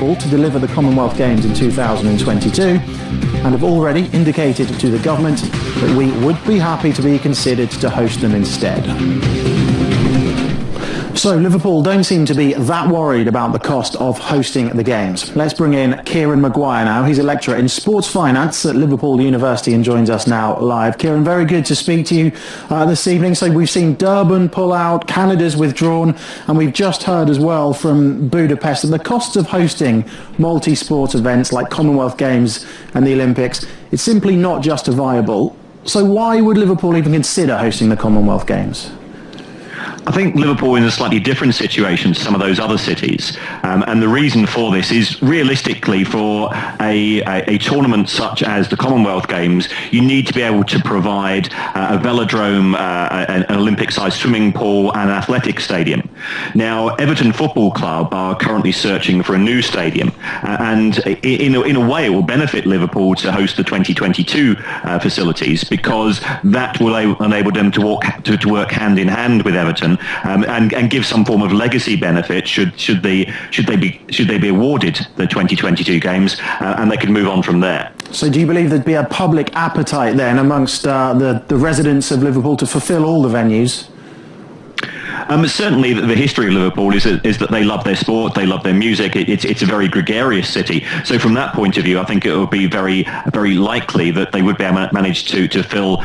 available to deliver the Commonwealth Games in 2022 and have already indicated to the government that we would be happy to be considered to host them instead. So Liverpool don't seem to be that worried about the cost of hosting the Games. Let's bring in Kieran Maguire now. He's a lecturer in sports finance at Liverpool University and joins us now live. Kieran, very good to speak to you this evening. So we've seen Durban pull out, Canada's withdrawn, and we've just heard as well from Budapest that the costs of hosting multi-sport events like Commonwealth Games and the Olympics, it's simply not justifiable. So why would Liverpool even consider hosting the Commonwealth Games? I think Liverpool is in a slightly different situation to some of those other cities. And the reason for this is realistically for a tournament such as the Commonwealth Games, you need to be able to provide a velodrome, an Olympic-sized swimming pool and an athletic stadium. Now, Everton Football Club are currently searching for a new stadium. And in a way, it will benefit Liverpool to host the 2022 facilities because that will enable them to work hand in hand with Everton. And give some form of legacy benefit should they be awarded the 2022 games, and they can move on from there. So do you believe there'd be a public appetite then amongst the residents of Liverpool to fulfil all the venues? Certainly, the history of Liverpool is that they love their sport, they love their music. It's a very gregarious city. So from that point of view, I think it would be very, very likely that they would be able to manage to fill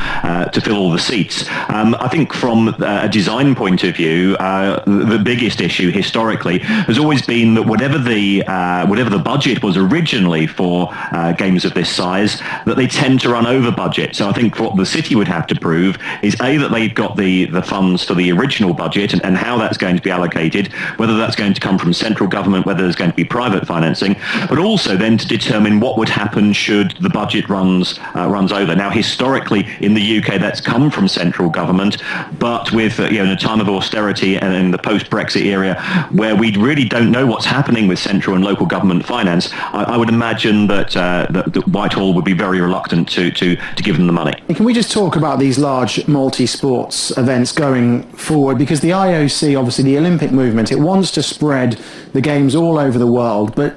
all the seats. I think from a design point of view, the biggest issue historically has always been that whatever the budget was originally for games of this size, that they tend to run over budget. So I think what the city would have to prove is that they've got the funds for the original budget and how that's going to be allocated, whether that's going to come from central government, whether there's going to be private financing, but also then to determine what would happen should the budget runs over. Now, historically in the UK, that's come from central government, but with in a time of austerity and in the post-Brexit era, where we really don't know what's happening with central and local government finance, I would imagine that Whitehall would be very reluctant to give them the money. Can we just talk about these large multi-sports events going forward? Because the IOC, obviously the Olympic movement, it wants to spread the games all over the world, but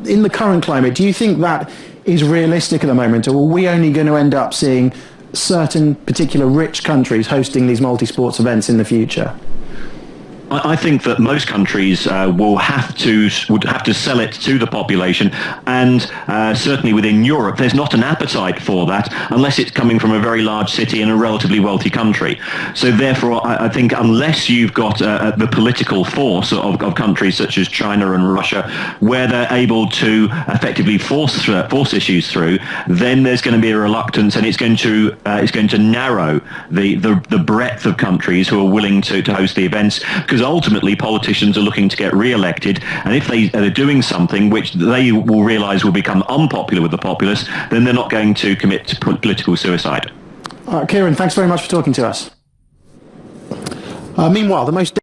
in the current climate, do you think that is realistic at the moment, or are we only going to end up seeing certain particular rich countries hosting these multi-sports events in the future? I think that most countries would have to sell it to the population, and certainly within Europe, there's not an appetite for that unless it's coming from a very large city in a relatively wealthy country. So therefore, I think unless you've got the political force of countries such as China and Russia, where they're able to effectively force issues through, then there's going to be a reluctance, and it's going to narrow the breadth of countries who are willing to host the events. Because ultimately politicians are looking to get re-elected, and if they're doing something which they will realise will become unpopular with the populace, then they're not going to commit to political suicide. Kieran, thanks very much for talking to us. Meanwhile, the most